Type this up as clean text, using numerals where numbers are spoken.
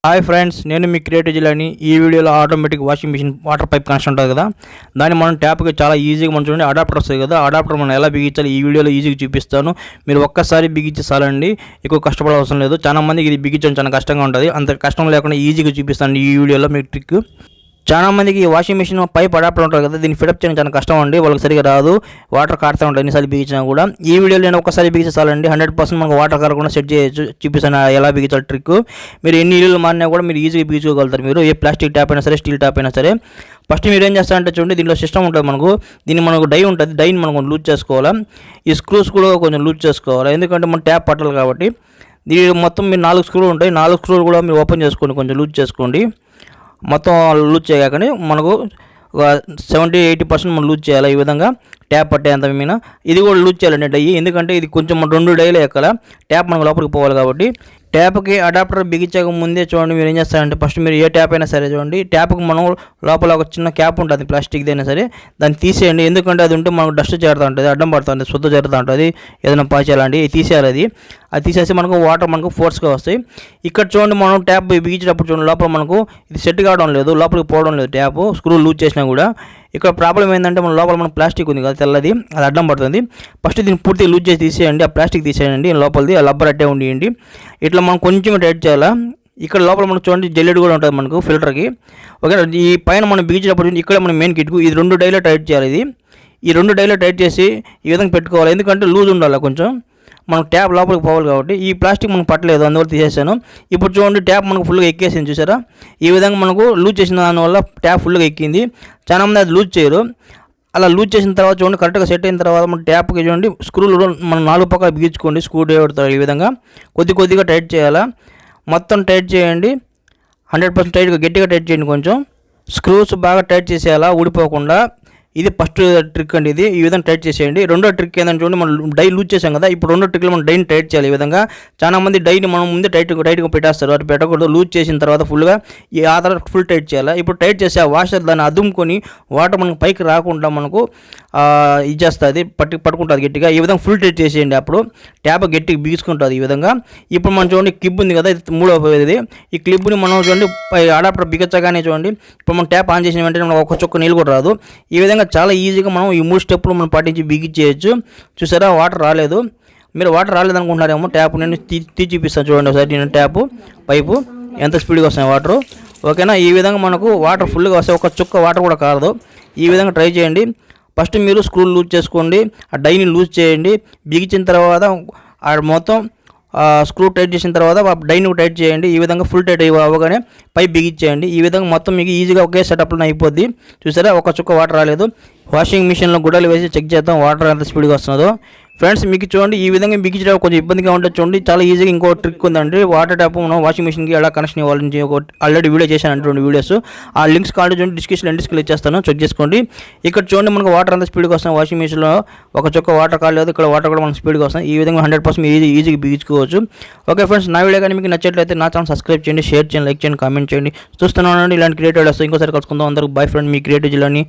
Hi friends, నేను మీ creative జిల్లాని. ఈ వీడియోలో automatic washing machine water pipe connection ఉంటుంది కదా, దాన్ని మనం ట్యాప్కి చాలా ఈజీగా మనం చూడండి అడాప్టర్ వస్తుంది కదా, అడాప్టర్ మనం ఎలా బిగించాలి ఈ వీడియోలో ఈజీగా చూపిస్తాను. మీరు ఒక్కసారి బిగించి చాలండి, ఎక్కువ కష్టపడే అవసరం లేదు. చాలా మందికి ఇది బిగించడం చాలా కష్టంగా ఉంటుంది. అంత కష్టం లేకుండా ఈజీగా చూపిస్తాను ఈ వీడియోలో మీకు ట్రిక్. చాలా మందికి వాషింగ్ మిషన్ పైప్ అడాప్టర్ ఉంటుంది కదా, దీన్ని ఫిటప్ చేయడం చాలా కష్టం అండి. వాళ్ళకి సరిగా రాదు, వాటర్ కారుతూ ఉంటాయి ఎన్నిసార్లు బిగించినా కూడా. ఈ వీడియోలో నేను ఒకసారి బిగించాలండి 100% మనకు వాటర్ కారకుండా సెట్ చేయొచ్చు. చూపిస్తాను ఎలా బిగించాలి ట్రిక్. మీరు ఎన్ని ఇల్లు మారినా కూడా మీరు ఈజీగా బిగించుకోగలుగుతారు. మీరు ఏ ప్లాస్టిక్ ట్యాప్ అయినా సరే, స్టీల్ ట్యాప్ అయినా సరే. ఫస్ట్ మీరు ఏం చేస్తారంటే చూడండి, దీనిలో సిస్టమ్ ఉంటుంది మనకు. దీన్ని మనకు డై ఉంటుంది, డైని మనం లూజ్ చేసుకోవాలా. ఈ స్క్రూస్ కూడా కొంచెం లూజ్ చేసుకోవాలి, ఎందుకంటే మనం ట్యాప్ పట్టాలి కాబట్టి. దీని మొత్తం మీరు 4 స్క్రూలు ఉంటాయి, 4 స్క్రూలు కూడా మీరు ఓపెన్ చేసుకోండి, కొంచెం లూజ్ చేసుకోండి. మొత్తం లూజ్ చేయగానే మనకు 70-80% మనం లూజ్ చేయాలి. ఈ విధంగా ట్యాప్ పట్టేంత మీద ఇది కూడా లూజ్ చేయాలండి డై, ఎందుకంటే ఇది కొంచెం 2 డైలు ఎక్కాల, ట్యాప్ మనకు లోపలికి పోవాలి కాబట్టి. ట్యాప్కి అడాప్టర్ బిగించక ముందే చూడండి మీరు ఏం చేస్తారంటే, ఫస్ట్ మీరు ఏ ట్యాప్ అయినా సరే చూడండి, ట్యాప్కి మనం లోపల ఒక చిన్న క్యాప్ ఉంటుంది ప్లాస్టిక్ది అయినా సరే, దాన్ని తీసేయండి. ఎందుకంటే అది ఉంటే మనకు డస్ట్ చేరుతూ ఉంటుంది, అడ్డం పడుతుంది, శుద్ధ చేరుతూ ఉంటుంది, ఏదైనా పాచేయాలండి తీసేయాలి. అది తీసేసి మనకు వాటర్ మనకు ఫోర్స్గా వస్తాయి. ఇక్కడ చూడండి మనం ట్యాప్ బిగించేటప్పుడు చూడండి లోపల మనకు ఇది సెట్ కావడం లేదు, లోపలికి పోవడం లేదు ట్యాప్, స్క్రూ లూజ్ చేసినా కూడా. ఇక్కడ ప్రాబ్లం ఏంటంటే మన లోపల మన ప్లాస్టిక్ ఉంది కదా తెల్లది, అది అడ్డం పడుతుంది. ఫస్ట్ దీన్ని పూర్తిగా లూజ్ చేసి తీసేయండి, ఆ ప్లాస్టిక్ తీసేయండి, లోపలిది ఆ లబ్బర్ అట్టే ఉండియండి. ఇట్లా మనం కొంచెం టైట్ చేయాలా. ఇక్కడ లోపల మనకు చూడండి జల్లెడ్ కూడా ఉంటుంది మనకు ఫిల్టర్కి. ఓకే, ఈ పైన మనం బిగించేటప్పుడు ఇక్కడ మనం మెయిన్ కిట్కు ఇది 2 డైలో టైట్ చేయాలి. ఈ 2 డైలో టైట్ చేసి ఈ విధంగా పెట్టుకోవాలి, ఎందుకంటే లూజ్ ఉండాలి కొంచెం, మనకు ట్యాప్ లోపలికి పోవాలి కాబట్టి. ఈ ప్లాస్టిక్ మనకు పట్టలేదు, అందువల్ల తీసేసాను. ఇప్పుడు చూడండి ట్యాప్ మనకు ఫుల్గా ఎక్కేసింది, చూసారా? ఈ విధంగా మనకు లూజ్ చేసిన దానివల్ల ట్యాప్ ఫుల్గా ఎక్కింది. చాలామంది అది లూజ్ చేయరు. అలా లూజ్ చేసిన తర్వాత చూడండి కరెక్ట్గా సెట్ అయిన తర్వాత మన ట్యాప్కి చూడండి స్క్రూలు మనం 4 పక్కల బిగించుకోండి, స్క్రూ డ్రైవర్తో ఈ విధంగా కొద్దిగా టైట్ చేయాలా. మొత్తం టైట్ చేయండి, 100% టైట్గా గట్టిగా టైట్ చేయండి. కొంచెం స్క్రూస్ బాగా టైట్ చేసేయాలా, ఊడిపోకుండా. ఇది ఫస్ట్ ట్రిక్ అండి, ఇది ఈ విధంగా టైట్ చేసేయండి. రెండో ట్రిక్ ఏంటంటే చూడండి, మనం డై లూజ్ చేసాం కదా, ఇప్పుడు రెండో ట్రిక్లో మనం డైని టైట్ చేయాలి. ఈ విధంగా చాలా మంది డైని మనం ముందే టైట్గా పెట్టేస్తారు, అటు పెట్టకూడదు. లూజ్ చేసిన తర్వాత ఫుల్గా ఈ ఆధార్ ఫుల్ టైట్ చేయాలి. ఇప్పుడు టైట్ చేసి ఆ వాషర్ దాన్ని అదుముకొని వాటర్ మనకు పైకి రాకుండా మనకు ఇచ్చేస్తుంది, పట్టుకుంటుంది గట్టిగా. ఈ విధంగా ఫుల్ టైట్ చేసేయండి, అప్పుడు ట్యాప్ గట్టిగా బిగించుకుంటుంది ఈ విధంగా. ఇప్పుడు మనం చూడండి క్లిప్ ఉంది కదా, ఇది 3వ ఈ క్లిప్ని మనం చూడండి అడాప్టర్ బిగించగానే చూడండి, ఇప్పుడు మనం ట్యాప్ ఆన్ చేసిన వెంటనే మనకు ఒక చుక్క నీళ్ళు కూడా రాదు. ఈ విధంగా చాలా ఈజీగా మనం ఈ 3 స్టెప్పులు మనం పాటించి బిగించేయచ్చు. చూసారా, వాటర్ రాలేదు. మీరు వాటర్ రాలేదనుకుంటున్నారేమో, ట్యాప్ నేను తీసి చూపిస్తాను చూడండి ఒకసారి. నేను ట్యాప్ పైపు ఎంత స్పీడ్గా వస్తాయి వాటర్. ఓకేనా, ఈ విధంగా మనకు వాటర్ ఫుల్గా వస్తాయి, ఒక చుక్క వాటర్ కూడా కారదు. ఈ విధంగా ట్రై చేయండి. ఫస్ట్ మీరు స్క్రూ లూజ్ చేసుకోండి, ఆ డైని లూజ్ చేయండి. బిగించిన తర్వాత ఆ మొత్తం స్క్రూ టైట్ చేసిన తర్వాత డైని టైట్ చేయండి. ఈ విధంగా ఫుల్ టైట్ అవ్వగానే పైప్ బిగించేయండి. ఈ విధంగా మొత్తం మీకు ఈజీగా ఒకే సెటప్లో అయిపోద్ది. చూసారా, ఒక చుక్క వాటర్ రాలేదు. వాషింగ్ మిషన్లో గుడ్డలు వేసి చెక్ చేద్దాం వాటర్ ఎంత స్పీడ్గా వస్తుందో. ఫ్రెండ్స్ మీకు చూడండి, ఈ విధంగా బిగించడం కొంచెం ఇబ్బందిగా ఉంటుంది చూడండి. చాలా ఈజీగా ఇంకో ట్రిక్ ఉందండి, వాటర్ ట్యాప్ మనం వాషింగ్ మిషన్కి ఎలా కనెక్షన్ ఇవ్వాలని ఆల్రెడీ వీడియో చేశాను, 2 వీడియోస్. ఆ లింక్స్ కావాలి చూడండి, డిస్క్రిప్షన్లో ఇచ్చేస్తాను, చెక్ చేసుకోండి. ఇక్కడ చూడండి మనకు వాటర్ అంతా స్పీడ్గా వస్తుంది. వాషింగ్ మిషన్లో ఒక చుక్క వాటర్ కాలేదు, ఇక్కడ వాటర్ కూడా మనకు స్పీడ్గా వస్తుంది. ఈ విధంగా 100% ఈజీగా బిగించుకోవచ్చు. ఓకే ఫ్రెండ్స్, నా వీడియో కానీ మీకు నచ్చట్లయితే నా ఛానల్ సబ్స్క్రైబ్ చేయండి, షేర్ చేయండి, లైక్ చేయండి, కామెంట్ చేయండి. చూస్తున్నానండి ఇలాంటి క్రియేటివ్ వస్తాయి. ఇంకోసారి కలుసుకుందాం. అందరూ బై ఫ్రెండ్, మీ క్రియేటివ్ జిల్లాని.